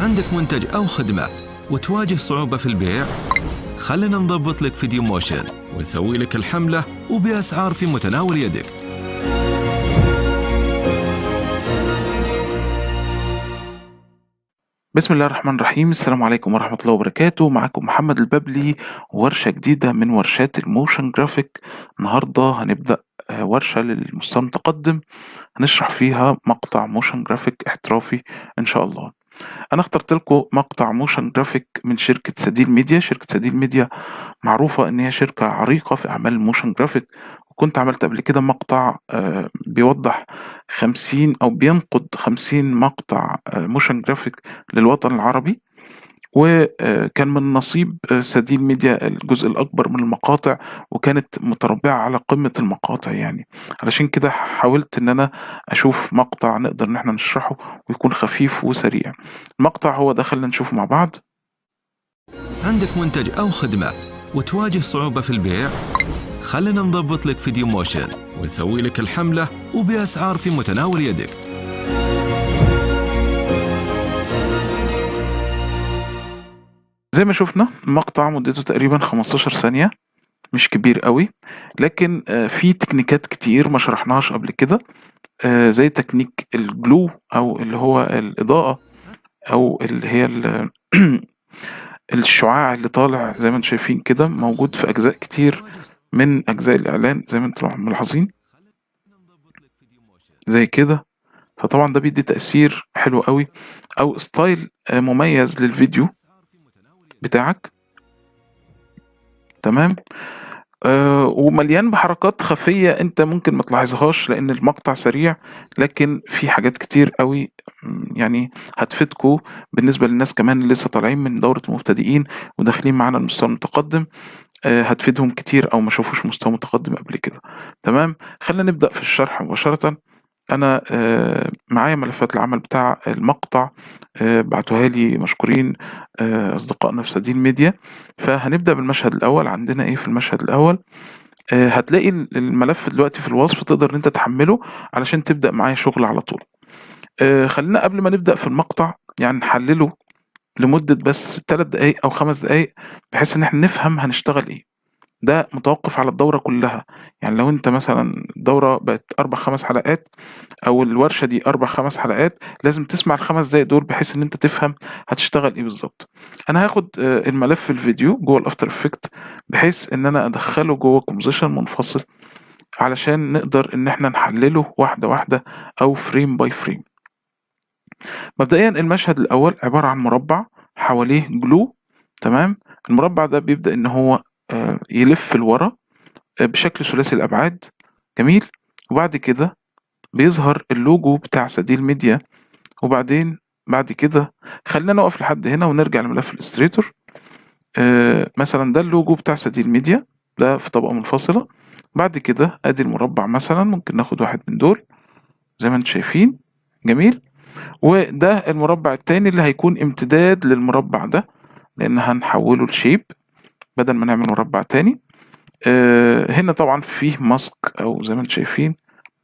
عندك منتج أو خدمة وتواجه صعوبة في البيع؟ خلنا نضبط لك فيديو موشن ونسوي لك الحملة وبأسعار في متناول يدك. بسم الله الرحمن الرحيم. السلام عليكم ورحمة الله وبركاته. معكم محمد البابلي، ورشة جديدة من ورشات الموشن جرافيك. النهاردة هنبدأ ورشة للمستوى المتقدم، هنشرح فيها مقطع موشن جرافيك احترافي إن شاء الله. أنا اخترت لكم مقطع موشن جرافيك من شركة سديل ميديا. شركة سديل ميديا معروفة إن هي شركة عريقة في أعمال الموشن جرافيك، وكنت عملت قبل كده مقطع بيوضح 50 أو بينقد 50 مقطع موشن جرافيك للوطن العربي، وكان من نصيب سديل ميديا الجزء الأكبر من المقاطع، وكانت متربعة على قمة المقاطع يعني. علشان كده حاولت إن أنا أشوف مقطع نقدر إن احنا نشرحه ويكون خفيف وسريع. المقطع هو ده، خلينا نشوفه مع بعض. عندك منتج أو خدمة وتواجه صعوبة في البيع؟ خلنا نضبط لك فيديو موشن ونسوي لك الحملة وبأسعار في متناول يدك. زي ما شفنا المقطع مدته تقريبا 15 ثانية، مش كبير قوي، لكن في تكنيكات كتير ما شرحناهاش قبل كده، زي تكنيك الجلو أو اللي هو الإضاءة، أو اللي هي الشعاع اللي طالع زي ما انتم شايفين كده، موجود في أجزاء كتير من أجزاء الإعلان زي ما انتم ملاحظين زي كده. فطبعا ده بيدي تأثير حلو قوي، أو ستايل مميز للفيديو بتاعك. تمام. ومليان بحركات خفية انت ممكن ما تلاحظهاش لان المقطع سريع، لكن في حاجات كتير قوي يعني هتفيدكوا بالنسبة للناس كمان اللي لسه طالعين من دورة المبتدئين وداخلين معانا المستوى المتقدم. هتفيدهم كتير او ما شافوش مستوى متقدم قبل كده. تمام، خلينا نبدأ في الشرح مباشرة. انا معايا ملفات العمل بتاع المقطع، بعتوها لي مشكورين اصدقائنا في سديل ميديا. فهنبدأ بالمشهد الاول. عندنا ايه في المشهد الاول؟ هتلاقي الملف دلوقتي في الوصف، تقدر ان انت تحمله علشان تبدأ معايا شغل على طول. خلينا قبل ما نبدأ في المقطع يعني نحلله لمدة بس 3 دقايق او 5 دقايق، بحيث ان احنا نفهم هنشتغل ايه. ده متوقف على الدورة كلها. يعني لو انت مثلا الدورة بقت 4-5 حلقات، او الورشة دي 4-5 حلقات، لازم تسمع ال5 دقايق دول بحيث ان انت تفهم هتشتغل ايه بالظبط. انا هاخد الملف الفيديو جوه الافتر افكت، بحيث ان انا ادخله جوه كومبوزيشن منفصل علشان نقدر ان احنا نحلله واحدة واحدة او فريم باي فريم. مبدئيا المشهد الاول عبارة عن مربع حواليه جلو. تمام. المربع ده بيبدأ ان هو يلف لورا بشكل ثلاثي الابعاد. جميل. وبعد كده بيظهر اللوجو بتاع سديل ميديا. وبعدين بعد كده خلينا نقف لحد هنا ونرجع لملف الاستريتور. مثلا ده اللوجو بتاع سديل ميديا، ده في طبقة منفصلة. بعد كده ادي المربع، مثلا ممكن ناخد واحد من دول زي ما انتم شايفين. جميل. وده المربع التاني اللي هيكون امتداد للمربع ده، لان هنحوله لشيب بدل ما نعمل مربع تاني. هنا طبعا فيه ماسك، او زي ما انتم شايفين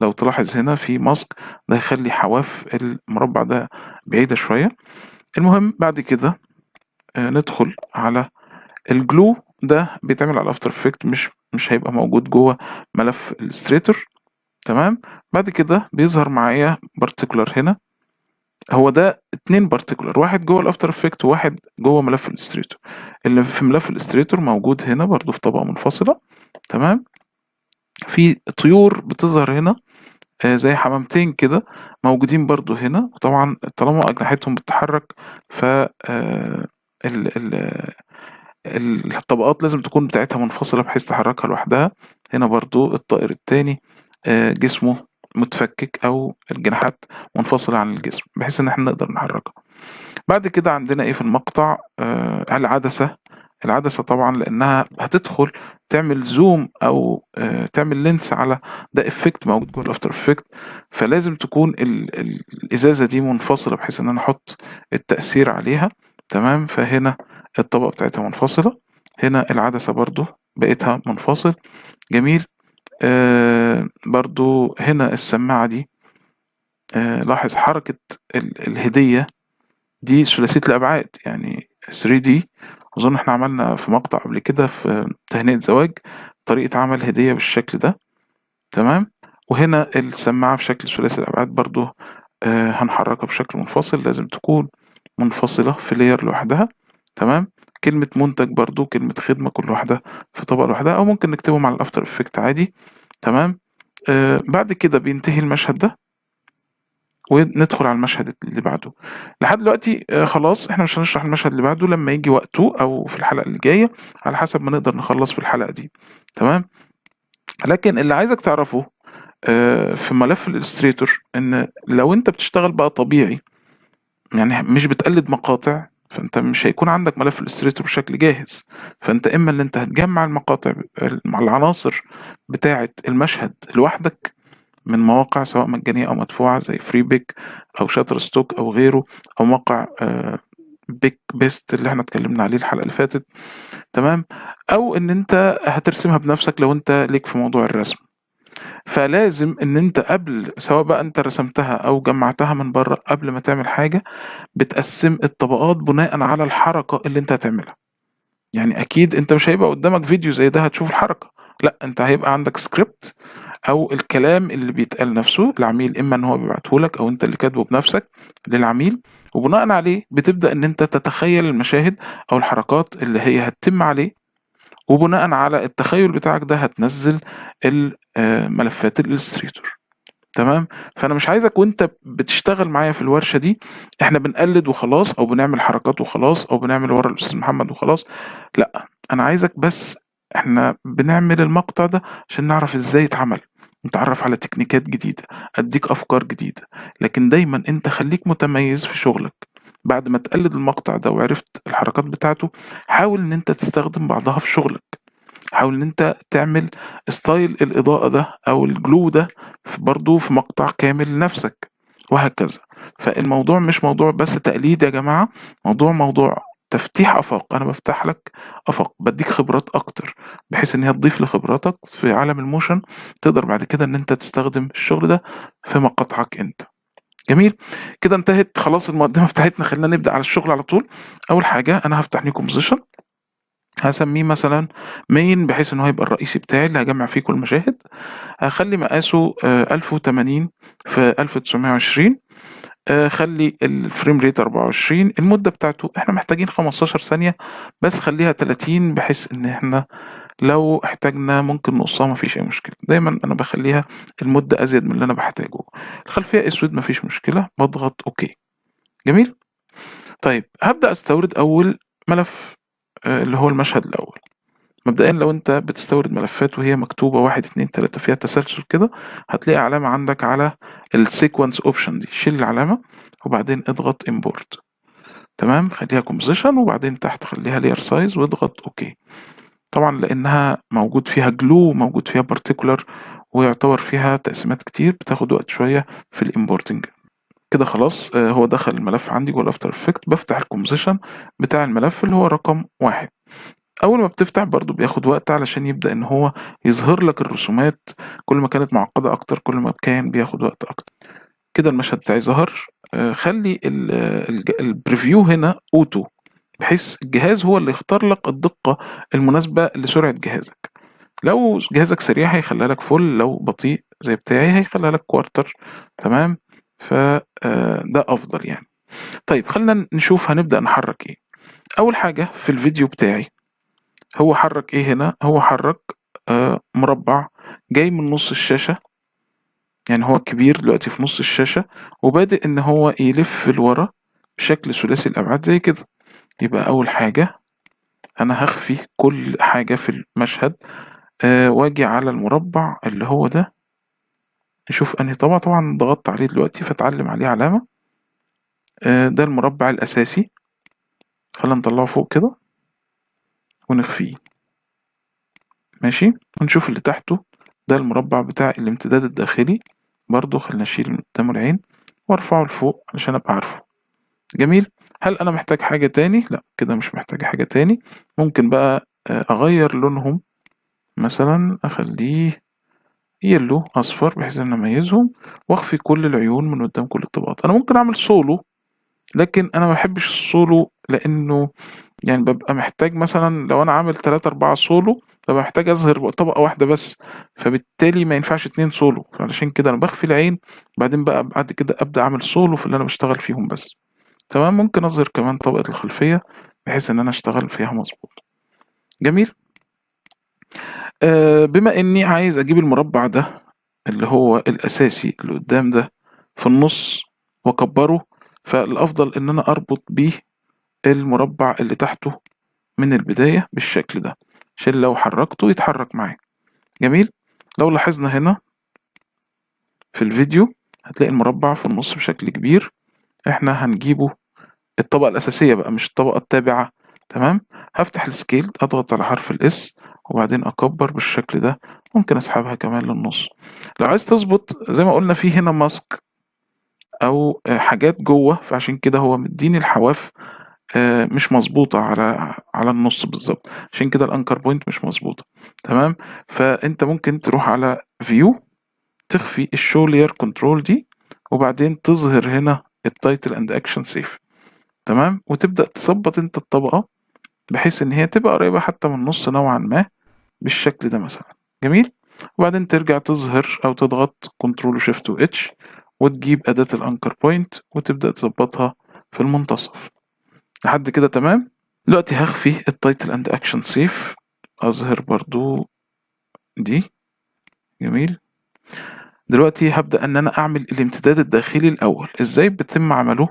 لو تلاحظ هنا في ماسك، ده هيخلي حواف المربع ده بعيدة شوية. المهم بعد كده ندخل على الجلو. ده بيتعمل على افتر افكت، مش هيبقى موجود جوه ملف الستريتور. تمام. بعد كده بيظهر معايا بارتيكولار هنا. هو ده 2 بارتيكولار، واحد جوه الافتر افكت وواحد جوه ملف الاستريتور. اللي في ملف الاستريتور موجود هنا برضو في طبقة منفصلة. تمام. في طيور بتظهر هنا زي حمامتين كده، موجودين برضو هنا. وطبعا طالما أجنحتهم بتتحرك، ف الطبقات لازم تكون بتاعتها منفصلة بحيث تحركها لوحدها. هنا برضو الطائر التاني جسمه متفكك، أو الجناحات منفصلة عن الجسم بحيث إن احنا نقدر نحركها. بعد كده عندنا ايه في المقطع؟ العدسة. العدسة طبعا لأنها هتدخل تعمل زوم أو تعمل لينس على ده افكت موجود جوه الافتر افكت، فلازم تكون الإزازة دي منفصلة بحيث إن أنا أحط التأثير عليها. تمام. فهنا الطبقة بتاعتها منفصلة، هنا العدسة برضو بقيتها منفصل. جميل. برضو هنا السماعة دي لاحظ حركة الهدية دي ثلاثية الأبعاد يعني 3D. أظن إحنا عملنا في مقطع قبل كده في تهنئة زواج طريقة عمل هدية بالشكل ده. تمام. وهنا السماعة بشكل ثلاثي الأبعاد برضو هنحركها بشكل منفصل، لازم تكون منفصلة في لاير لوحدها. تمام. كلمة منتج برضو، كلمة خدمة، كل واحدة في طبقة لوحدها، أو ممكن نكتبهم على الأفتر إفكت عادي. تمام. بعد كده بينتهي المشهد ده وندخل على المشهد اللي بعده. لحد دلوقتي خلاص احنا مش هنشرح المشهد اللي بعده، لما يجي وقته او في الحلقة اللي جاية على حسب ما نقدر نخلص في الحلقة دي. تمام. لكن اللي عايزك تعرفه في ملف الإلستريتور ان لو انت بتشتغل بقى طبيعي، يعني مش بتقلد مقاطع، فانت مش هيكون عندك ملف الإلستريتور بشكل جاهز. فانت اما اللي انت هتجمع المقاطع مع العناصر بتاعة المشهد لوحدك من مواقع سواء مجانية أو مدفوعة زي فري بيك أو شاتر ستوك أو غيره، أو موقع بيك بيست اللي احنا اتكلمنا عليه الحلقة اللي فاتت. تمام. أو إن أنت هترسمها بنفسك لو أنت ليك في موضوع الرسم. فلازم إن أنت قبل، سواء بقى أنت رسمتها أو جمعتها من بره، قبل ما تعمل حاجة بتقسم الطبقات بناء على الحركة اللي أنت هتعملها. يعني أكيد أنت مش هيبقى قدامك فيديو زي ده هتشوف الحركة، لا أنت هيبقى عندك سكريبت او الكلام اللي بيتقال نفسه العميل، اما ان هو بيبعته لك او انت اللي كاتبه بنفسك للعميل، وبناء عليه بتبدأ ان انت تتخيل المشاهد او الحركات اللي هي هتتم عليه، وبناء على التخيل بتاعك ده هتنزل ملفات الالستريتور. تمام. فانا مش عايزك وانت بتشتغل معايا في الورشة دي احنا بنقلد وخلاص، او بنعمل حركات وخلاص، او بنعمل ورا الاستاذ محمد وخلاص. لا، انا عايزك بس احنا بنعمل المقطع ده عشان نعرف ازاي يتعمل، نتعرف على تكنيكات جديدة، اديك افكار جديدة. لكن دايما انت خليك متميز في شغلك. بعد ما تقلد المقطع ده وعرفت الحركات بتاعته، حاول ان انت تستخدم بعضها في شغلك. حاول ان انت تعمل ستايل الاضاءة ده او الجلو ده برضو في مقطع كامل لنفسك، وهكذا. فالموضوع مش موضوع بس تقليد يا جماعة، موضوع تفتيح افاق. انا بفتح لك افاق، بديك خبرات اكتر، بحيث ان هي تضيف لخبراتك في عالم الموشن، تقدر بعد كده ان انت تستخدم الشغل ده في مقاطعك انت. جميل. كده انتهت خلاص المقدمة بتاعتنا، خلينا نبدأ على الشغل على طول. اول حاجة انا هفتح نيو كومبوزيشن، هسميه مثلا مين، بحيث ان هو يبقى الرئيسي بتاعي اللي هجمع فيه كل المشاهد. هخلي مقاسه 1080 في 1920. خلي الفريم ريت 24. المدة بتاعته احنا محتاجين 15 ثانية، بس خليها 30 بحيث ان احنا لو احتاجنا ممكن نقصها، مفيش اي مشكلة. دايما انا بخليها المدة ازيد من اللي انا بحتاجه. الخلفية اسود مفيش مشكلة، بضغط اوكي. جميل. طيب هبدأ استورد اول ملف اللي هو المشهد الاول. مبدئيا لو انت بتستورد ملفات وهي مكتوبة 1 2 3 فيها تسلسل كده، هتلاقي علامة عندك على السيكونس اوبشن دي، شيل العلامة وبعدين اضغط امبورت. تمام. خليها كومبوزيشن وبعدين تحت خليها لير سايز واضغط اوكي. طبعا لانها موجود فيها جلو، موجود فيها بارتيكولر، ويعتبر فيها تقسيمات كتير بتاخد وقت شوية في الامبورتنج. كده خلاص هو دخل الملف عندي جوه الافتر افكت. بفتح الكومبوزيشن بتاع الملف اللي هو رقم 1. اول ما بتفتح برضو بياخد وقت علشان يبدأ ان هو يظهر لك الرسومات. كل ما كانت معقدة اكتر كل ما كان بياخد وقت اكتر. كده المشهد بتاعي ظهر. خلي البريفيو هنا اوتو، بحيث الجهاز هو اللي يختار لك الدقة المناسبة لسرعة جهازك. لو جهازك سريع هيخليها لك فل، لو بطيء زي بتاعي هيخليها لك كوارتر. تمام. فده افضل يعني. طيب خلينا نشوف هنبدأ نحرك ايه. اول حاجة في الفيديو بتاعي هو حرك ايه هنا، هو حرك مربع جاي من نص الشاشة. يعني هو كبير دلوقتي في نص الشاشة، وبادئ ان هو يلف لورا بشكل ثلاثي الابعاد زي كده. يبقى اول حاجة انا هخفي كل حاجة في المشهد، واجي على المربع اللي هو ده، نشوف انهي طبعا. طبعا ضغطت عليه دلوقتي فتعلم عليه علامة. ده المربع الاساسي. خلينا نطلعه فوق كده ونخفيه. ماشي. ونشوف اللي تحته، ده المربع بتاع الامتداد الداخلي. برضو خلينا نشيل من قدام العين وارفعه لفوق علشان ابقى عارفه. جميل. هل انا محتاج حاجة تاني؟ لا، كده مش محتاج حاجة تاني. ممكن بقى اغير لونهم، مثلا اخليه يلو اصفر بحيث ان اميزهم، واخفي كل العيون من قدام كل الطبقات. انا ممكن اعمل سولو لكن انا ما بحبش السولو، لانه يعني ببقى محتاج مثلا لو انا عامل 3 4 سولو ببقى محتاج اظهر طبقة واحدة بس، فبالتالي ما ينفعش 2 سولو، علشان كده انا بخفي العين، بعدين بقى بعد كده ابدا اعمل سولو في اللي انا بشتغل فيهم بس. تمام. ممكن اظهر كمان طبقة الخلفية بحيث ان انا اشتغل فيها مظبوط. جميل. بما اني عايز اجيب المربع ده اللي هو الاساسي اللي قدام ده في النص واكبره، فالافضل ان انا اربط بيه المربع اللي تحته من البداية بالشكل ده، عشان لو حركته يتحرك معايا. جميل. لو لاحظنا هنا في الفيديو هتلاقي المربع في النص بشكل كبير، احنا هنجيبه الطبقة الأساسية بقى مش الطبقة التابعة. تمام. هفتح السكيل، أضغط على حرف الإس وبعدين أكبر بالشكل ده، ممكن أسحبها كمان للنص. لو عايز تظبط زي ما قلنا في هنا ماسك أو حاجات جوه، فعشان كده هو مديني الحواف مش مظبوطة على النص بالظبط، عشان كده الأنكر بوينت مش مظبوطة. تمام. فأنت ممكن تروح على فيو، تخفي الشو لاير كنترول دي، وبعدين تظهر هنا التايتل اند اكشن سيف. تمام. وتبدأ تظبط انت الطبقة بحيث ان هي تبقى قريبة حتى من النص نوعا ما بالشكل ده مثلا. جميل. وبعدين ترجع تظهر او تضغط كنترول وشيفت واتش وتجيب اداة الانكر بوينت وتبدأ تظبطها في المنتصف لحد كده. تمام. دلوقتي هخفي التايتل اند اكشن سيف، اظهر برضو دي. جميل. دلوقتي هبدأ ان انا اعمل الامتداد الداخلي الاول. ازاي بيتم عمله؟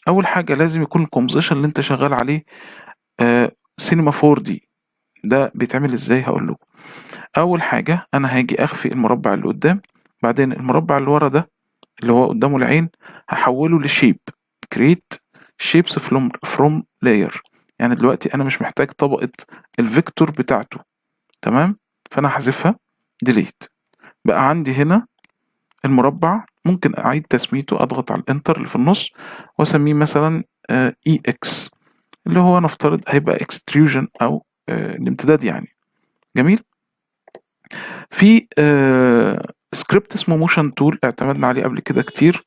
اول حاجة لازم يكون الكومبوزيشن اللي انت شغال عليه سينما 4 دي. ده بيتعمل ازاي؟ هقول لكم. اول حاجة انا هاجي اخفي المربع اللي قدام، بعدين المربع اللي ورا ده اللي هو قدامه العين هحوله لشيب. create shapes from layer. يعني دلوقتي انا مش محتاج طبقة الفيكتور بتاعته. تمام. فانا هحذفها delete. بقى عندي هنا المربع، ممكن اعيد تسميته، اضغط على الانتر اللي في النص واسميه مثلا اي اكس، اللي هو نفترض هيبقى extrusion او الامتداد يعني. جميل. في سكريبت اسمه موشن تول اعتمدنا عليه قبل كده كتير.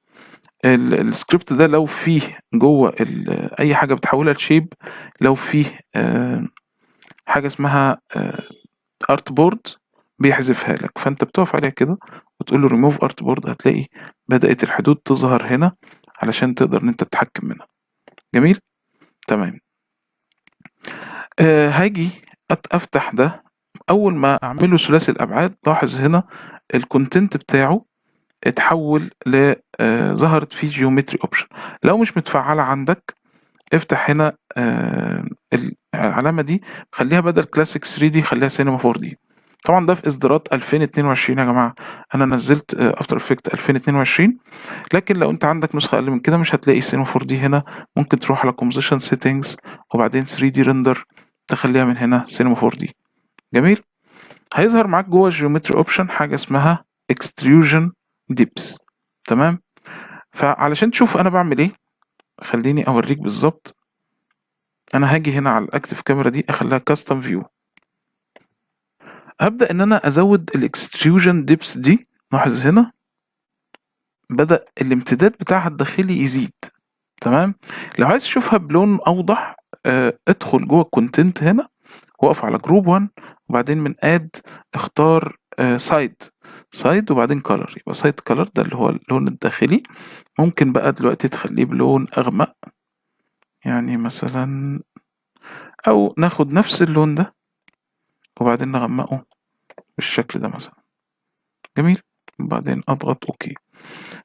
السكريبت ده لو فيه جوه اي حاجه بتحولها لشيب، لو فيه حاجه اسمها ارت بورد بيحذفها لك، فانت بتقف عليها كده وتقول له ريموف ارت بورد، هتلاقي بدأت الحدود تظهر هنا علشان تقدر ان انت تتحكم منها. جميل. تمام. هاجي افتح ده. اول ما اعمله ثلاثي الابعاد لاحظ هنا الكونتنت بتاعه اتحول ل ظهرت فيه جيومتري اوبشن. لو مش متفعله عندك افتح هنا العلامه دي، خليها بدل كلاسيك 3 دي خليها سينما 4 دي. طبعا ده في اصدارات 2022 يا جماعه، انا نزلت افتر افكت 2022، لكن لو انت عندك نسخه اقل من كده مش هتلاقي سينما 4 دي هنا. ممكن تروح على كومبوزيشن سيتنجز وبعدين 3 دي ريندر تخليها من هنا سينما 4 دي. جميل. هيظهر معاك جوه الجيومتري اوبشن حاجه اسمها اكستروجن ديبس. تمام. فعلشان تشوف انا بعمل ايه خليني اوريك بالظبط. انا هاجي هنا على الاكتف كاميرا دي اخليها كاستم فيو، هبدا ان انا ازود الاكستروجن ديبس دي. لاحظ هنا بدا الامتداد بتاعها الداخلي يزيد. تمام. لو عايز تشوفها بلون اوضح ادخل جوه الكونتنت هنا واقف على جروب 1 وبعدين من اد اختار سايد وبعدين كلر، يبقى سايد كلر ده اللي هو اللون الداخلي. ممكن بقى دلوقتي تخليه بلون اغمق، يعني مثلا، او ناخد نفس اللون ده وبعدين نغمقه بالشكل ده مثلا. جميل. وبعدين اضغط اوكي.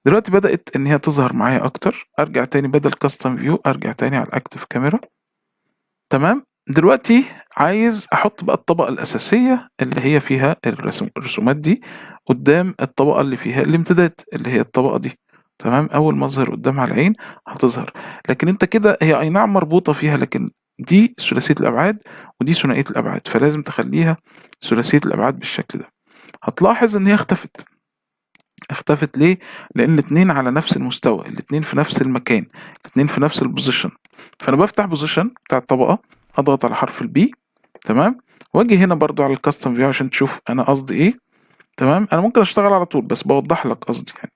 دلوقتي بدأت ان هي تظهر معايا اكتر. ارجع تاني بدل كاستم فيو ارجع تاني على الاكتف كاميرا. تمام. دلوقتي عايز احط بقى الطبقة الاساسية اللي هي فيها الرسومات دي قدام الطبقة اللي فيها الامتداد اللي هي الطبقة دي. تمام. اول ما اظهر قدامها العين هتظهر، لكن انت كده هي اي نعم مربوطة فيها، لكن دي ثلاثية الابعاد ودي ثنائية الابعاد، فلازم تخليها ثلاثية الابعاد بالشكل ده. هتلاحظ ان هي اختفت ليه؟ لان الاتنين على نفس المستوى، الاتنين في نفس المكان، الاتنين في نفس البوزيشن. فانا بفتح بوزيشن بتاع الطبقة، اضغط على حرف البي. تمام. واجي هنا برضو على الكاستم فيو عشان تشوف انا قصدي ايه. تمام. انا ممكن اشتغل على طول بس بوضح لك قصدي يعني.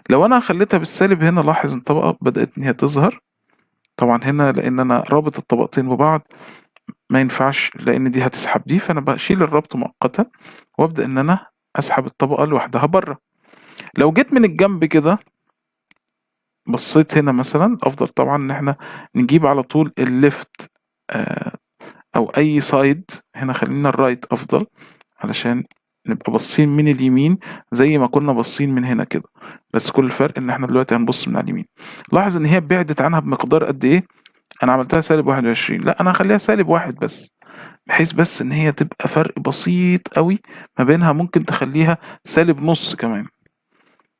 لو انا خليتها بالسالب هنا لاحظ ان الطبقة بدأت ان هي تظهر طبعا هنا لان انا رابط الطبقتين ببعض ما ينفعش، لان دي هتسحب دي، فانا بشيل الربط مؤقتا وابدا ان انا اسحب الطبقه لوحدها بره. لو جيت من الجنب كده بصيت هنا مثلا، افضل طبعا ان احنا نجيب على طول الليفت او اي سايد. هنا خلينا الرايت افضل علشان نبقى باصين من اليمين زي ما كنا باصين من هنا كده، بس كل الفرق ان احنا دلوقتي هنبص من على اليمين. لاحظ ان هي بعدت عنها بمقدار قد ايه. انا عملتها -21، لا انا هخليها -1 بس، بحيث بس ان هي تبقى فرق بسيط قوي ما بينها. ممكن تخليها -نص كمان،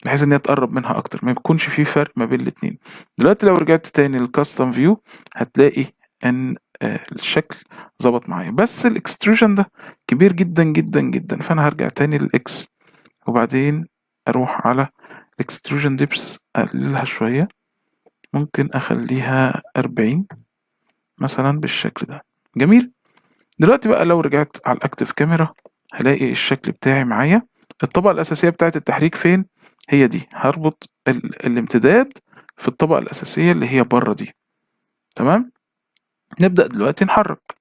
بحيث ان هي تقرب منها اكتر، ما يكونش في فرق ما بين الاتنين. دلوقتي لو رجعت تاني للكاستم فيو هتلاقي ان الشكل ظبط معايا، بس الاكستروجن ده كبير جدا جدا جدا، فانا هرجع تاني للاكس وبعدين اروح على الاكستروجن ديبس اقللها شوية، ممكن اخليها 40 مثلا بالشكل ده. جميل. دلوقتي بقى لو رجعت على الاكتف كاميرا هلاقي الشكل بتاعي معايا. الطبقة الأساسية بتاعت التحريك فين؟ هي دي. هربط الامتداد في الطبقة الأساسية اللي هي بره دي. تمام. نبدأ دلوقتي نحرك.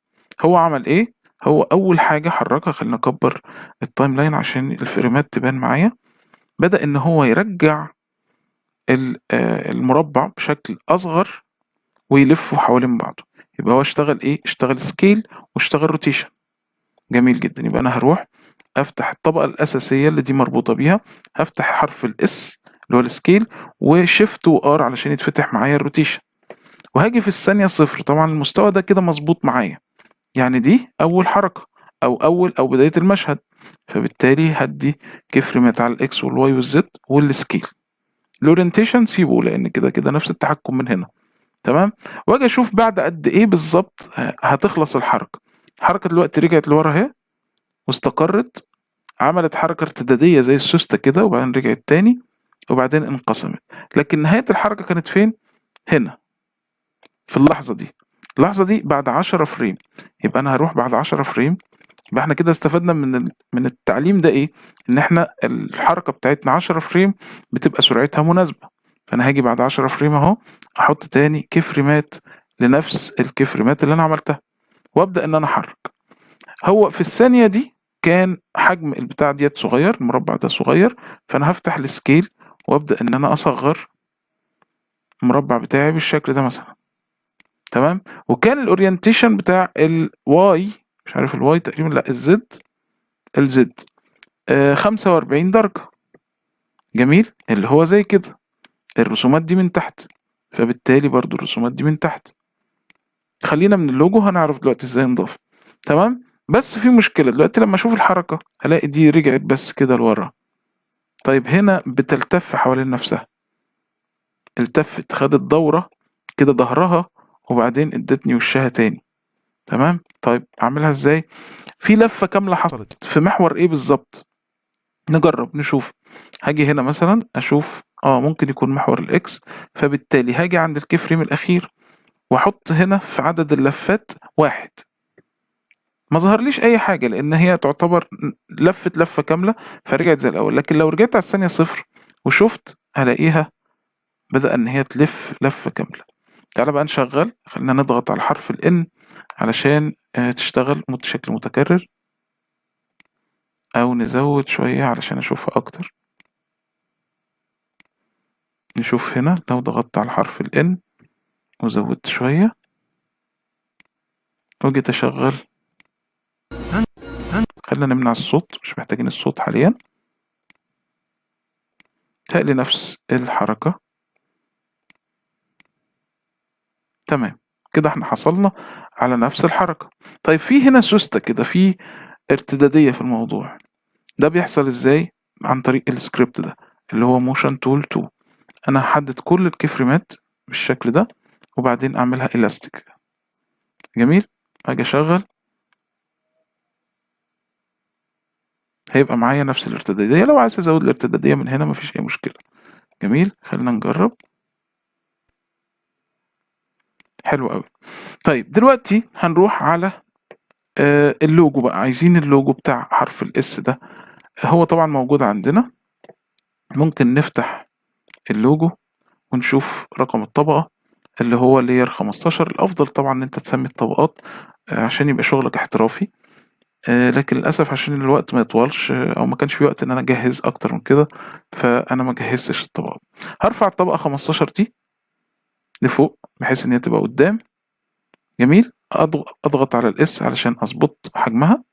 هو عمل ايه؟ هو أول حاجة حركها، خلينا نكبر التايم لاين عشان الفريمات تبان معايا. بدأ إن هو يرجع المربع بشكل أصغر ويلفه حوالين بعضه. يبقى هو اشتغل ايه؟ اشتغل سكيل واشتغل روتيشن. جميل جدا. يبقى انا هروح افتح الطبقة الاساسية اللي دي مربوطة بيها، هفتح حرف الاس اللي هو السكيل وشيفت وار علشان يتفتح معايا الروتيشن، وهاجي في الثانية 0. طبعا المستوى ده كده مظبوط معايا، يعني دي اول حركة او بداية المشهد، فبالتالي هدي كفرمات على الاكس والواي والزد والسكيل. الاورينتيشن سيبه لان كده كده نفس التحكم من هنا. تمام. واجي اشوف بعد قد ايه بالظبط هتخلص الحركة. الحركة دلوقتي رجعت لورا اهي واستقرت، عملت حركة ارتدادية زي السوستة كده، وبعدين رجعت تاني وبعدين انقسمت. لكن نهاية الحركة كانت فين؟ هنا في اللحظة دي. اللحظة دي بعد 10 فريم. يبقى أنا هروح بعد 10 فريم. يبقى احنا كده استفدنا من التعليم ده ايه؟ ان احنا الحركة بتاعتنا 10 فريم بتبقى سرعتها مناسبة. فانا هاجي بعد 10 فريم اهو احط تاني كفريمات لنفس الكفريمات اللي انا عملتها وابدأ ان انا احرك. هو في الثانية دي كان حجم البتاع ديت صغير، المربع ده صغير، فانا هفتح السكيل وابدأ ان انا اصغر المربع بتاعي بالشكل ده مثلا. تمام. وكان الاورينتيشن بتاع الواي، مش عارف الواي تقريبا، لا الزد 45 درجة. جميل. اللي هو زي كده الرسومات دي من تحت، فبالتالي برضو الرسومات دي من تحت. خلينا من اللوجو، هنعرف دلوقتي ازاي نضاف. تمام. بس في مشكلة دلوقتي لما اشوف الحركة هلاقي دي رجعت بس كده لورا. طيب هنا بتلتف حوالين نفسها، التفت خدت دورة كده ظهرها وبعدين ادتني وشها تاني. تمام. طيب اعملها ازاي؟ في لفة كاملة حصلت في محور ايه بالظبط؟ نجرب نشوف. هاجي هنا مثلا اشوف ممكن يكون محور الاكس، فبالتالي هاجي عند الكيفريم الاخير واحط هنا في عدد اللفات 1. ما ظهرليش اي حاجة لان هي تعتبر لفة كاملة فرجعت زي الاول. لكن لو رجعت على الثانية 0 وشفت هلاقيها بدأ ان هي تلف لفة كاملة. تعالى بقى نشغل، خلينا نضغط على حرف ال N علشان تشتغل بشكل متكرر، او نزود شوية علشان اشوفها اكتر. نشوف هنا لو ضغطت على حرف ال N وزودت شوية وجيت اشغل، خلينا نمنع الصوت، مش محتاجين الصوت حاليا. تقلي نفس الحركة. تمام. كده احنا حصلنا على نفس الحركة. طيب في هنا سوستة كده، في ارتدادية في الموضوع ده. بيحصل ازاي؟ عن طريق السكريبت ده اللي هو موشن تول 2. انا هحدد كل الكيفريمات بالشكل ده وبعدين اعملها الاستيك. جميل. اجي اشغل هيبقى معايا نفس الارتدادية. لو عايز ازود الارتدادية من هنا مفيش اي مشكلة. جميل. خلينا نجرب. حلو قوي. طيب دلوقتي هنروح على اللوجو بقى. عايزين اللوجو بتاع حرف الاس ده، هو طبعا موجود عندنا. ممكن نفتح اللوجو ونشوف رقم الطبقة اللي هو layer 15. الافضل طبعا ان انت تسمي الطبقات عشان يبقى شغلك احترافي، لكن للاسف عشان الوقت ما يطولش او ما كانش في وقت ان انا اجهز اكتر من كده، فانا ما جهزتش الطبقات. هرفع الطبقه 15 دي لفوق بحيث ان هي تبقى قدام. جميل. اضغط على الاس علشان اظبط حجمها.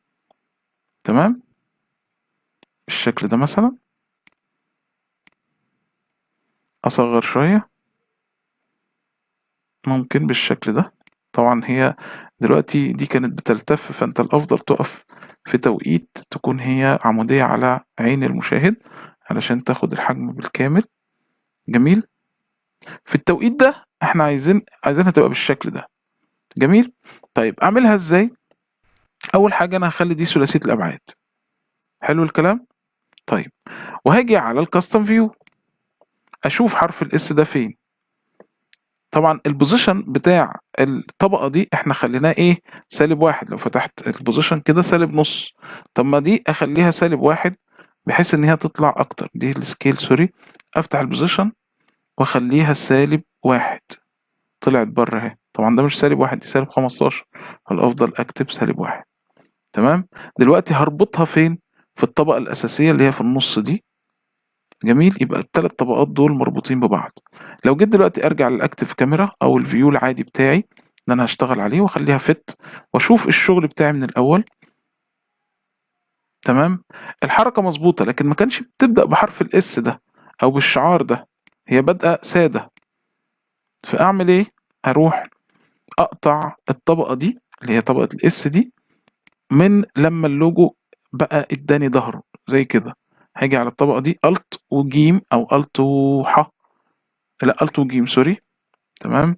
تمام، بالشكل ده مثلا. اصغر شويه، ممكن بالشكل ده. طبعا هي دلوقتي دي كانت بتلتف، فانت الافضل تقف في توقيت تكون هي عمودية على عين المشاهد علشان تاخد الحجم بالكامل. جميل. في التوقيت ده احنا عايزينها تبقى بالشكل ده. جميل. طيب اعملها ازاي؟ اول حاجة انا هخلي دي ثلاثية الابعاد. حلو الكلام. طيب، وهاجي على الكاستم فيو اشوف حرف الاس ده فين. طبعا البوزيشن بتاع الطبقة دي احنا خليناه ايه؟ -1. لو فتحت البوزيشن كده -نص. طب ما دي اخليها -1 بحيث ان هي تطلع اكتر. دي السكيل، سوري. افتح البوزيشن واخليها -1. طلعت بره اهي. طبعا ده مش -1، دي -15. فالافضل اكتب -1. تمام. دلوقتي هربطها فين؟ في الطبقة الاساسية اللي هي في النص دي. جميل. يبقى الثلاث طبقات دول مربوطين ببعض. لو جيت دلوقتي ارجع للاكتف كاميرا او الفيو العادي بتاعي اللي انا هشتغل عليه واخليها فت واشوف الشغل بتاعي من الاول. تمام. الحركة مظبوطة، لكن ما كانش بتبدأ بحرف الاس ده او بالشعار ده، هي بادئة سادة. فاعمل ايه؟ اروح اقطع الطبقة دي اللي هي طبقة الاس دي من لما اللوجو بقى اداني ظهره زي كده. هاجي على الطبقة دي الت وجيم او الت وح، لا الت وجيم، سوري. تمام.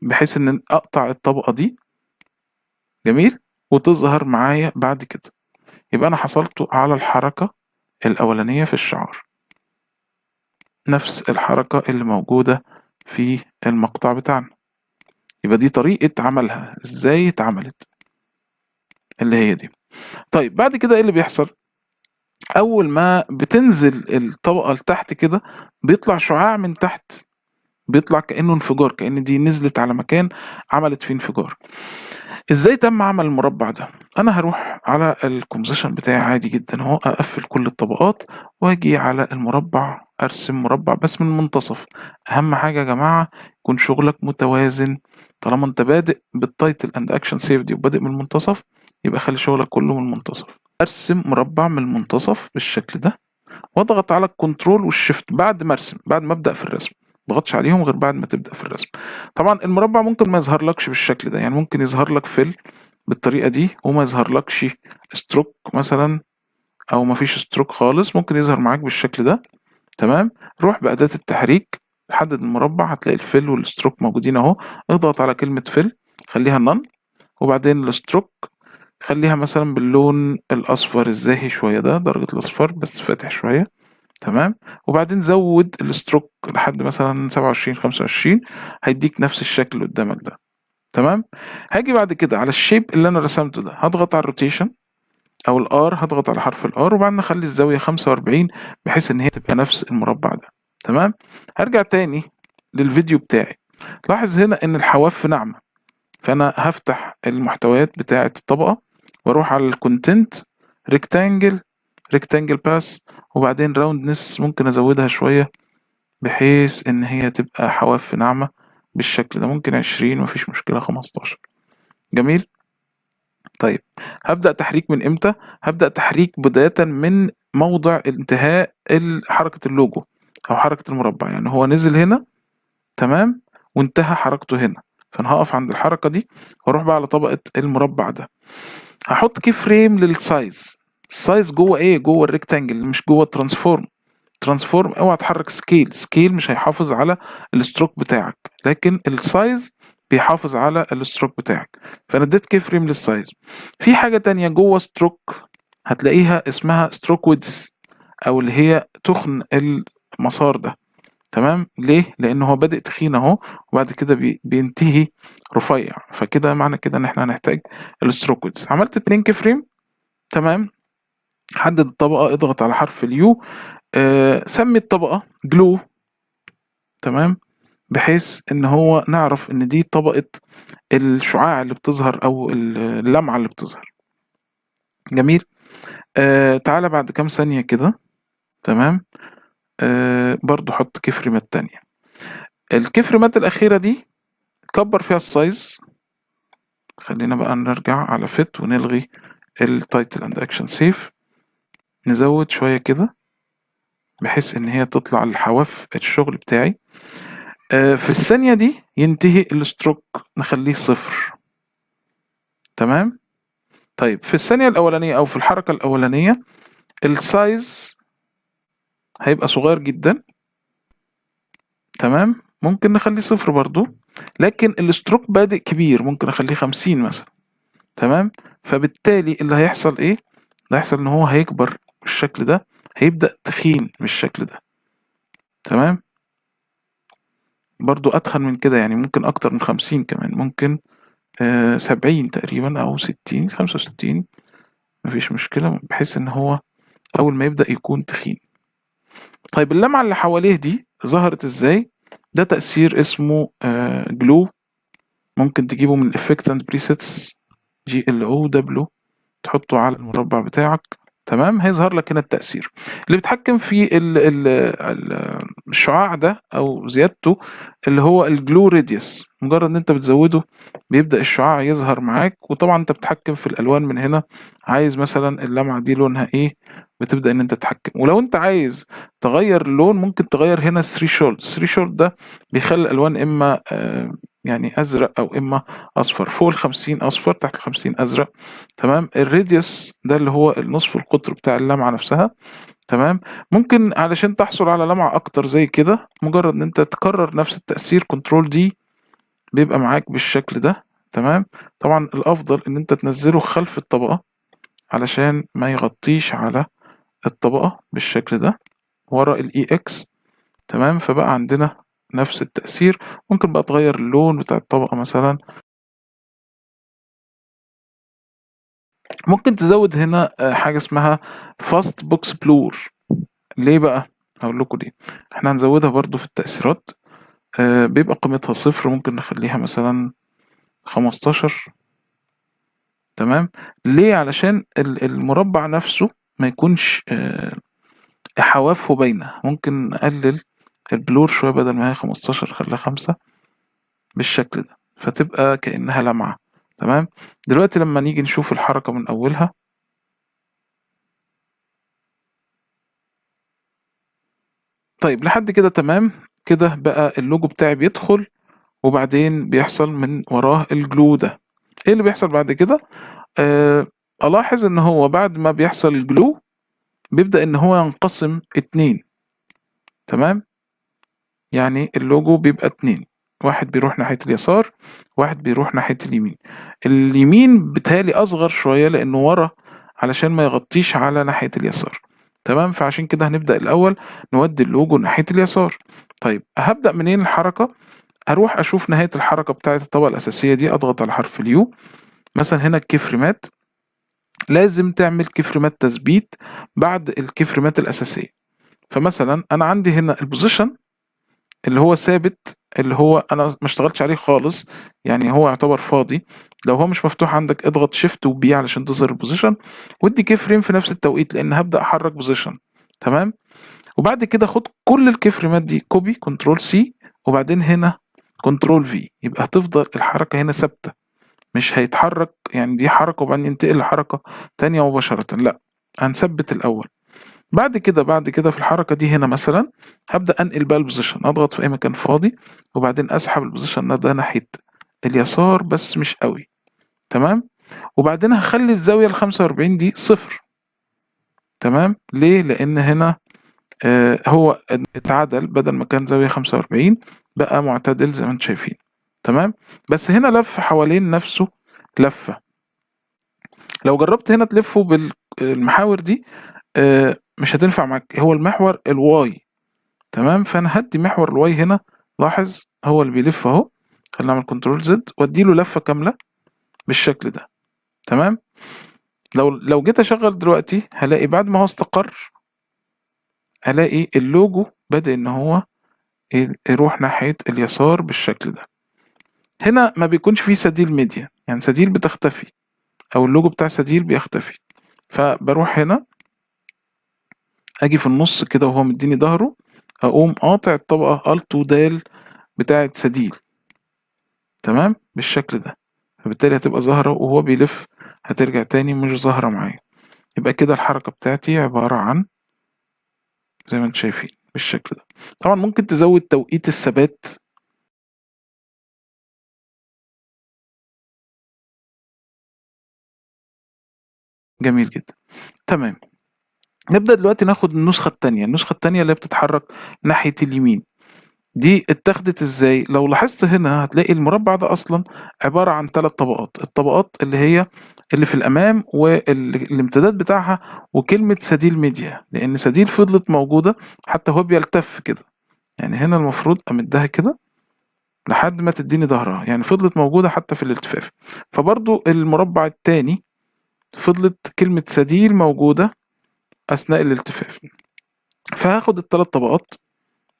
بحيث ان اقطع الطبقة دي. جميل. وتظهر معايا بعد كده. يبقى انا حصلت على الحركة الاولانية في الشعار، نفس الحركة اللي موجودة في المقطع بتاعنا. يبقى دي طريقة عملها ازاي اتعملت، اللي هي دي. طيب بعد كده ايه اللي بيحصل؟ اول ما بتنزل الطبقة لتحت كده بيطلع شعاع من تحت، بيطلع كأنه انفجار، كأن دي نزلت على مكان عملت فيه انفجار. ازاي تم عمل المربع ده؟ انا هروح على الكومبوزيشن بتاعي عادي جدا اهو، اقفل كل الطبقات واجي على المربع ارسم مربع بس من المنتصف. اهم حاجه يا جماعه يكون شغلك متوازن. طالما انت بادئ بالتايتل اند اكشن سيف دي وبادئ من المنتصف، يبقى خلي شغلك كله من المنتصف. ارسم مربع من المنتصف بالشكل ده واضغط على الكنترول والشيفت بعد ما ارسم، بعد ما ابدا في الرسم. متضغطش عليهم غير بعد ما تبدا في الرسم. طبعا المربع ممكن ما يظهرلكش بالشكل ده، يعني ممكن يظهر لك فيل بالطريقه دي وما يظهرلكش ستروك مثلا، او ما فيش ستروك خالص، ممكن يظهر معاك بالشكل ده. تمام. روح باداه التحريك، حدد المربع، هتلاقي الفيل والستروك موجودين اهو. اضغط على كلمه فيل، خليها نون، وبعدين الستروك خليها مثلا باللون الاصفر الزاهي شويه، ده درجه الاصفر بس فاتح شويه. تمام. وبعدين زود الستروك لحد مثلا 27 25، هيديك نفس الشكل اللي قدامك ده. تمام. هاجي بعد كده على الشيب اللي انا رسمته ده، هضغط على الروتيشن او الار، هضغط على حرف الار وبعدين اخلي الزاويه 45 بحيث ان هي تبقى نفس المربع ده. تمام. هرجع تاني للفيديو بتاعي. لاحظ هنا ان الحواف ناعمه، فانا هفتح المحتويات بتاعه الطبقه واروح على الكونتنت، ريكتانجل باس، وبعدين راوندنس ممكن ازودها شويه بحيث ان هي تبقى حواف ناعمه بالشكل ده. ممكن 20، مفيش مشكله 15. جميل. طيب هبدأ تحريك من امتى؟ هبدأ تحريك بداية من موضع انتهاء حركة اللوجو او حركة المربع. يعني هو نزل هنا، تمام، وانتهى حركته هنا، فانا هقف عند الحركة دي واروح بقى على طبقة المربع ده. هحط كي فريم للسايز. السايز جوه ايه؟ جوه الريكتانجل مش جوه الترانسفورم. ترانسفورم اوعى تحرك سكيل مش هيحافظ على الستروك بتاعك، لكن السايز بيحافظ على الستروك بتاعك. فانا اديت كي فريم للسايز. في حاجه تانية جوه ستروك هتلاقيها اسمها ستروك ويدز، او اللي هي تخن المسار ده. تمام. ليه؟ لان هو بادئ تخين اهو وبعد كده بينتهي رفيع، فكده معنى كده ان احنا هنحتاج الستروك ويدز. عملت 2 كي فريم. تمام. حدد الطبقه، اضغط على حرف اليو، سمي الطبقة جلو. تمام. بحيث ان هو نعرف ان دي طبقة الشعاع اللي بتظهر او اللمعة اللي بتظهر. جميل. تعالى بعد كام ثانية كده. تمام. برضو حط كي فريمات تانية. الكي فريمات الأخيرة دي كبر فيها السايز. خلينا بقى نرجع على فيت ونلغي التايتل اند اكشن سيف. نزود شوية كده بحيث ان هي تطلع الحواف الشغل بتاعي. في الثانية دي ينتهي الستروك، نخليه 0. تمام. طيب في الثانية الأولانية أو في الحركة الأولانية السايز هيبقى صغير جدا. تمام. ممكن نخليه 0 برضو، لكن الستروك بادئ كبير، ممكن أخليه 50 مثلا. تمام. فبالتالي اللي هيحصل إيه؟ اللي هيحصل إن هو هيكبر بالشكل ده، هيبدأ تخين بالشكل ده. تمام. برضو أتخن من كده، يعني ممكن أكتر من 50 كمان، ممكن 70 تقريبا أو 60 65، مفيش مشكلة، بحيث إن هو أول ما يبدأ يكون تخين. طيب اللمعة اللي حواليه دي ظهرت إزاي؟ ده تأثير اسمه جلو. ممكن تجيبه من Effects and Presets، GLOW، تحطه على المربع بتاعك. تمام. هيظهر لك هنا التأثير اللي بيتحكم في الشعاع ده أو زيادته، اللي هو الجلو راديوس. مجرد إن أنت بتزوده بيبدأ الشعاع يظهر معاك، وطبعا أنت بتتحكم في الألوان من هنا. عايز مثلا اللمعة دي لونها إيه، بتبدأ إن أنت تتحكم. ولو أنت عايز تغير اللون ممكن تغير هنا الثريشولد. الثريشولد ده بيخلي الألوان إما يعني أزرق أو إما أصفر. فوق 50 أصفر، تحت 50 أزرق. تمام. الراديوس ده اللي هو النصف القطر بتاع اللمعة نفسها. تمام. ممكن علشان تحصل على لمعة أكتر زي كده، مجرد إن أنت تكرر نفس التأثير كنترول دي بيبقى معاك بالشكل ده. تمام. طبعا الأفضل إن أنت تنزله خلف الطبقة علشان ما يغطيش على الطبقة بالشكل ده ورا ال EX. تمام. فبقى عندنا نفس التأثير. ممكن بقى تغير اللون بتاع الطبقة مثلا. ممكن تزود هنا حاجة اسمها فاست بوكس بلور. ليه بقى؟ هقول لكم ليه. احنا هنزودها برضو في التأثيرات. بيبقى قيمتها 0، ممكن نخليها مثلا 15. تمام. ليه؟ علشان المربع نفسه ما يكونش حوافه باينة. ممكن نقلل البلور شوية، بدل ما هي 15 خليها 5 بالشكل ده، فتبقى كأنها لمعة. تمام. دلوقتي لما نيجي نشوف الحركة من أولها، طيب لحد كده تمام. كده بقى اللوجو بتاعي بيدخل، وبعدين بيحصل من وراه الجلو ده. ايه اللي بيحصل بعد كده؟ الاحظ ان هو بعد ما بيحصل الجلو بيبدأ ان هو ينقسم 2. تمام. يعني اللوجو بيبقى 2، واحد بيروح ناحية اليسار، واحد بيروح ناحية اليمين. اليمين بتالي اصغر شوية لانه ورا، علشان ما يغطيش على ناحية اليسار. تمام. فعشان كده هنبدأ الاول نودي اللوجو ناحية اليسار. طيب هبدأ منين الحركة؟ هروح اشوف نهاية الحركة بتاعة الطبقة الاساسية دي، اضغط على حرف اليو. مثلا هنا الكي فريمات، لازم تعمل كي فريمات تثبيت بعد الكي فريمات الاساسية. فمثلا انا عندي هنا البوزيشن اللي هو ثابت، اللي هو انا ما اشتغلتش عليه خالص، يعني هو يعتبر فاضي. لو هو مش مفتوح عندك اضغط شيفت وبي علشان تظهر البوزيشن، وادي كي فريم في نفس التوقيت لان هبدأ احرك بوزيشن. تمام. وبعد كده خد كل الكي فريمات دي كوبي، كنترول سي، وبعدين هنا كنترول في، يبقى هتفضل الحركة هنا ثابتة، مش هيتحرك. يعني دي حركة وبعدين ينتقل لحركة تانية مباشرة، لا، هنثبت الأول. بعد كده في الحركة دي هنا مثلا هبدأ أنقل بقى البوزيشن، أضغط في أي مكان فاضي وبعدين أسحب البوزيشن ده ناحية اليسار بس مش قوي. تمام. وبعدين هخلي الزاوية ال45 دي 0. تمام. ليه؟ لأن هنا هو اتعدل، بدل ما كان زاوية 45 بقى معتدل زي ما انتم شايفين. تمام. بس هنا لف حوالين نفسه لفة. لو جربت هنا تلفه بالمحاور دي مش هتنفع معاك، هو المحور الواي. تمام. فانا هدي محور الواي هنا، لاحظ هو اللي بيلف اهو. خلينا نعمل كنترول زد وادي له لفة كاملة بالشكل ده. تمام. لو جيت اشغل دلوقتي هلاقي بعد ما هو استقر، هلاقي اللوجو بدأ ان هو يروح ناحية اليسار بالشكل ده. هنا ما بيكونش فيه سديل ميديا، يعني سديل بتختفي او اللوجو بتاع سديل بيختفي، فبروح هنا اجي في النص كده وهو مديني ظهره، اقوم قاطع الطبقة الت ودال بتاعة سديل، تمام بالشكل ده، فبالتالي هتبقى ظاهرة وهو بيلف هترجع تاني مش ظاهرة معايا. يبقى كده الحركة بتاعتي عبارة عن زي ما انتم شايفين بالشكل ده. طبعا ممكن تزود توقيت الثبات، جميل جدا، تمام. نبدأ دلوقتي ناخد النسخة التانية، النسخة التانية اللي هي بتتحرك ناحية اليمين. دي اتاخدت ازاي؟ لو لاحظت هنا هتلاقي المربع ده اصلا عبارة عن 3 طبقات، الطبقات اللي هي اللي في الامام والامتداد بتاعها وكلمة سديل ميديا، لان سديل فضلت موجودة حتى هو بيلتف كده، يعني هنا المفروض امدها كده لحد ما تديني ظهرها، يعني فضلت موجودة حتى في الالتفاف. فبرضو المربع التاني فضلت كلمة سديل موجودة اثناء الالتفاف. فهاخد ال3 طبقات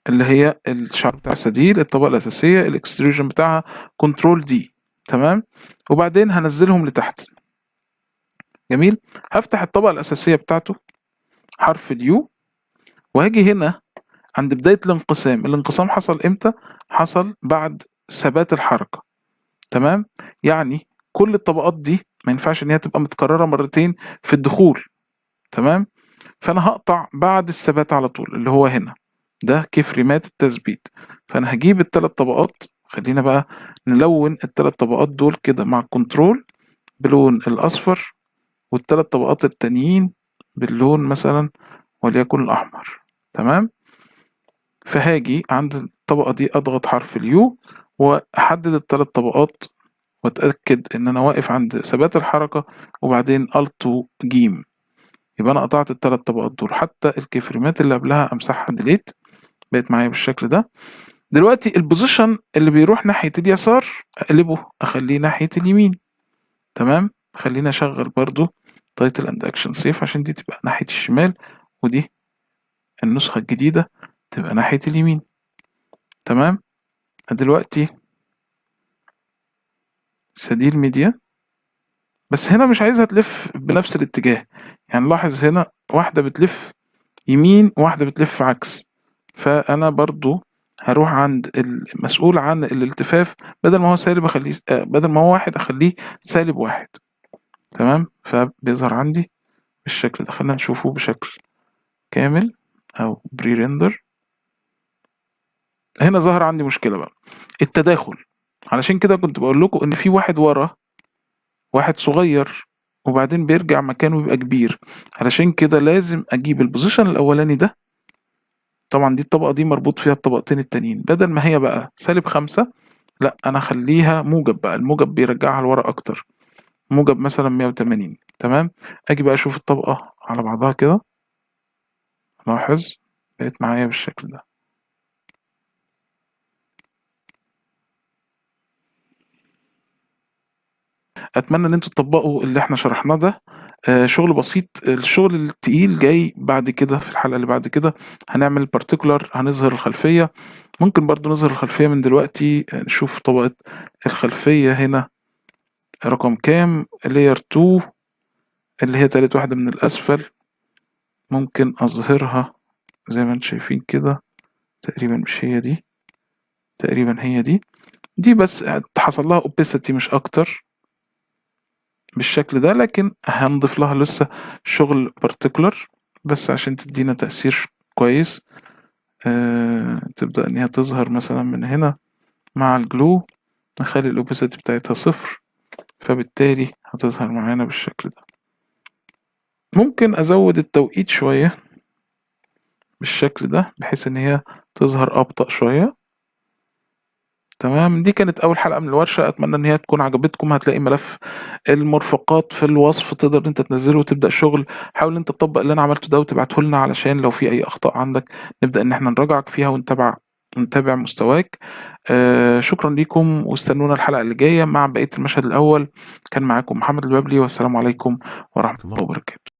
اللي هي الشعر بتاع السديل، الطبقة الأساسية الاكستروجن بتاعها كنترول دي، تمام، وبعدين هنزلهم لتحت. جميل. هفتح الطبقة الأساسية بتاعته حرف اليو، وهاجي هنا عند بداية الانقسام. الانقسام حصل امتى؟ حصل بعد ثبات الحركة، تمام. يعني كل الطبقات دي ما ينفعش ان هي تبقى متكررة مرتين في الدخول، تمام. فانا هقطع بعد الثبات على طول اللي هو هنا، ده كفريمات التثبيت. فانا هجيب ال3 طبقات، خلينا بقى نلون ال3 طبقات دول كده مع الكنترول بلون الاصفر، وال3 طبقات التانيين باللون مثلا وليكن الاحمر، تمام. فهاجي عند الطبقة دي اضغط حرف اليو واحدد ال3 طبقات واتاكد ان انا واقف عند ثبات الحركة، وبعدين الت جيم، يبقى انا قطعت ال3 طبقات دول. حتى الكيفريمات اللي قبلها امسحها ديليت، بقت معايا بالشكل ده. دلوقتي البوزيشن اللي بيروح ناحية اليسار اقلبه اخليه ناحية اليمين، تمام. خلينا اشغل برضو تايتل اند اكشن سيف عشان دي تبقى ناحية الشمال، ودي النسخة الجديدة تبقى ناحية اليمين، تمام. دلوقتي سديل ميديا، بس هنا مش عايزها تلف بنفس الاتجاه، يعني لاحظ هنا واحدة بتلف يمين واحدة بتلف عكس. فأنا برضو هروح عند المسؤول عن الالتفاف، بدل ما هو سالب أخليه بدل ما هو 1 أخليه -1، تمام. فبيظهر عندي بالشكل ده. خلينا نشوفه بشكل كامل أو بري ريندر. هنا ظهر عندي مشكلة بقى، التداخل. علشان كده كنت بقول لكم إن في واحد ورا، واحد صغير وبعدين بيرجع مكانه يبقى كبير. علشان كده لازم أجيب البوزيشن الأولاني ده، طبعا دي الطبقة دي مربوط فيها الطبقتين التانيين، بدل ما هي بقى -5 لا أنا أخليها موجب بقى، الموجب بيرجعها لورا أكتر، موجب مثلا 180، تمام. أجي بقى أشوف الطبقة على بعضها كده، لاحظ بقت معايا بالشكل ده. أتمنى إن انتوا تطبقوا اللي احنا شرحناه ده. شغل بسيط، الشغل التقيل جاي بعد كده في الحلقة اللي بعد كده. هنعمل بارتيكولار، هنظهر الخلفية، ممكن برضو نظهر الخلفية من دلوقتي. نشوف طبقة الخلفية هنا رقم كام، layer 2 اللي هي تالت واحدة من الأسفل، ممكن أظهرها زي ما انتم شايفين كده، تقريبا مش هي دي، تقريبا هي دي بس حصل لها opacity مش أكتر بالشكل ده، لكن هنضيف لها لسه شغل particular بس عشان تدينا تأثير كويس. تبدأ إن هي تظهر مثلا من هنا مع الجلو، نخلي الأوباسيتي بتاعتها 0، فبالتالي هتظهر معانا بالشكل ده. ممكن أزود التوقيت شوية بالشكل ده بحيث إن هي تظهر أبطأ شوية، تمام. دي كانت أول حلقة من الورشة، أتمنى إن هي تكون عجبتكم. هتلاقي ملف المرفقات في الوصف، تقدر أنت تنزله وتبدأ شغل. حاول أنت تطبق اللي أنا عملته ده وتبعته لنا، علشان لو في أي أخطاء عندك نبدأ إن احنا نراجعك فيها ونتابع مستواك. شكرا لكم، واستنونا الحلقة اللي جاية مع بقية المشهد الأول. كان معاكم محمد البابلي، والسلام عليكم ورحمة الله وبركاته.